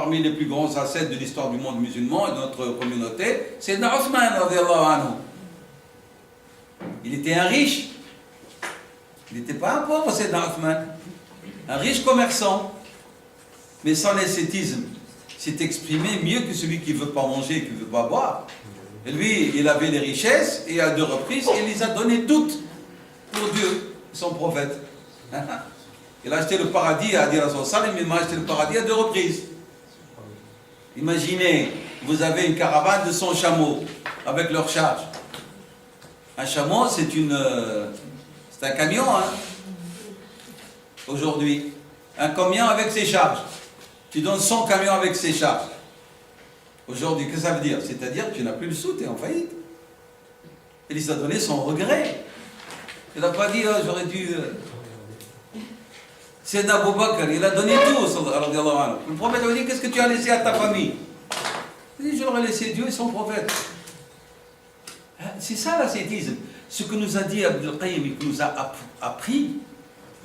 parmi les plus grands ascètes de l'histoire du monde musulman et de notre communauté, c'est Othman radiyallahu anhu. Il était un riche. Il n'était pas un pauvre, c'est Othman. Un riche commerçant. Mais son ascétisme s'est exprimé mieux que celui qui ne veut pas manger et qui ne veut pas boire. Et lui, il avait les richesses, et à 2 reprises, il les a données toutes pour Dieu, son prophète. Il a acheté le paradis, a dit Rasul Salim, il m'a acheté le paradis à 2 reprises. Imaginez, vous avez une caravane de 100 chameaux, avec leur charge. Un chameau, c'est un camion, hein, aujourd'hui. Un camion avec ses charges. Tu donnes 100 camions avec ses charges. Aujourd'hui, qu'est-ce que ça veut dire? C'est-à-dire que tu n'as plus le sou, tu es en faillite. Il les a donné sans regret. Il n'a pas dit, oh, j'aurais dû... C'est Abu Bakr, il a donné tout. Le prophète lui a dit, qu'est-ce que tu as laissé à ta famille? Il dit, je leur ai laissé Dieu et son prophète. C'est ça l'ascétisme. Ce que nous a dit Abdul Qayyim, et que nous a appris,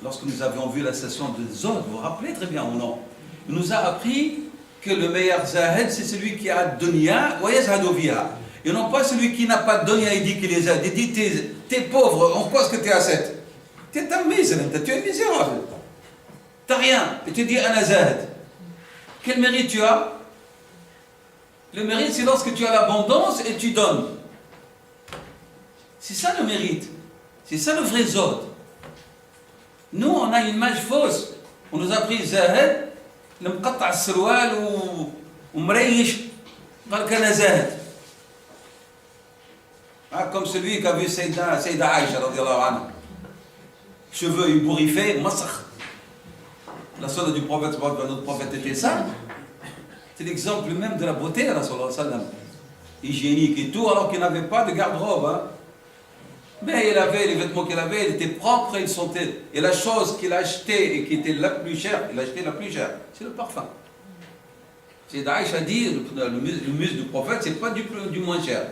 lorsque nous avions vu la station de Zod, vous vous rappelez très bien ou non? Il nous a appris que le meilleur zahid, c'est celui qui a dunya wa yazhadu fiha. Et non pas celui qui n'a pas de dunya et dit qu'il les aide. Il dit, t'es pauvre, en quoi est-ce que t'es ascète? T'es un misère, tu es misérable. T'as rien. Et tu dis, ana zahid. Quel mérite tu as? Le mérite, c'est lorsque tu as l'abondance et tu donnes. C'est ça le mérite. C'est ça le vrai zod. Nous, on a une image fausse. On nous a pris zahid, le mqatta' as-sirwal ou mrayich, قال كان زاهد. Comme celui qui a vu Sayyida Aïcha radiyallahu anha. Cheveux ébouriffés, masakh. La sunna du prophète, notre prophète était ça. C'est l'exemple même de la beauté, sallallahu alayhi wa sallam. Hygiénique et tout, alors qu'il n'avait pas de garde-robe. Hein. Mais il avait les vêtements qu'il avait, il était propre et il sentait. Et la chose qu'il a achetée et qui était la plus chère, il a acheté la plus chère, c'est le parfum. C'est Daïch a dit, le muscle du prophète, c'est pas du moins cher.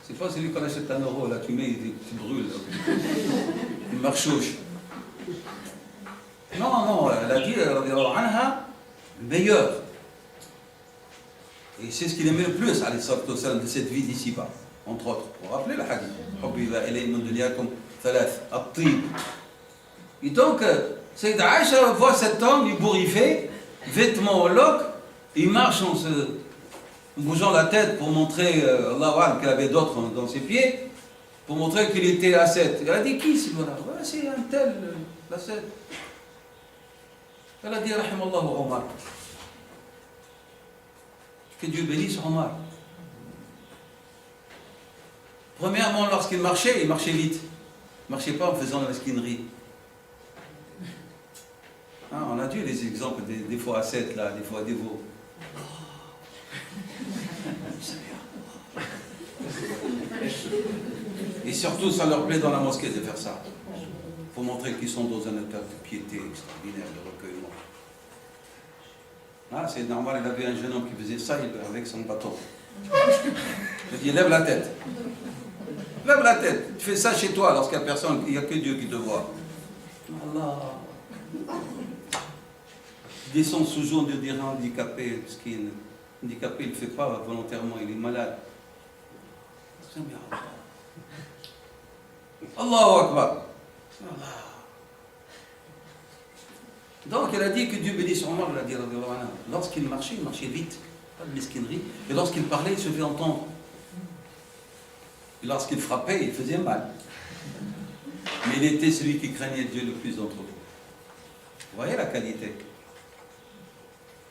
C'est pas celui qu'on achète à 1 euro, là tu mets, tu brûles. Il marchouche. Non, elle a dit, le meilleur. Et c'est ce qu'il aimait le plus, alayhi salatu wassalam, de cette vie d'ici-bas. Entre autres, vous vous rappelez le hadith? Et donc, Sayyida Aïcha voit cet homme ébouriffé, vêtements au loc, il marche en bougeant la tête pour montrer, Allah qu'il avait d'autres dans ses pieds, pour montrer qu'il était ascète. Elle a dit, qui c'est là? C'est un tel, l'ascète. Elle a dit, rahimallahu Omar. Que Dieu bénisse Omar. Premièrement, lorsqu'il marchait vite. Il ne marchait pas en faisant la mesquinerie. Hein, on a vu les exemples des fois ascètes, là, des fois dévots. Et surtout, ça leur plaît dans la mosquée de faire ça. Pour montrer qu'ils sont dans un état de piété extraordinaire, de recueillement. Ah, c'est normal, il avait un jeune homme qui faisait ça avec son bâton. Il dit, lève la tête. Lève la tête. Tu fais ça chez toi lorsqu'il n'y a personne, il n'y a que Dieu qui te voit. Allah. Il descend sous jour de dire handicapé, parce qu'il est handicapé, il ne le fait pas volontairement, il est malade. Allahu Akbar. Donc il a dit que Dieu bénisse Omar, il a dit, lorsqu'il marchait vite, pas de mesquinerie, et lorsqu'il parlait, il se fait entendre. Et lorsqu'il frappait, il faisait mal. Mais il était celui qui craignait Dieu le plus d'entre vous. Vous voyez la qualité?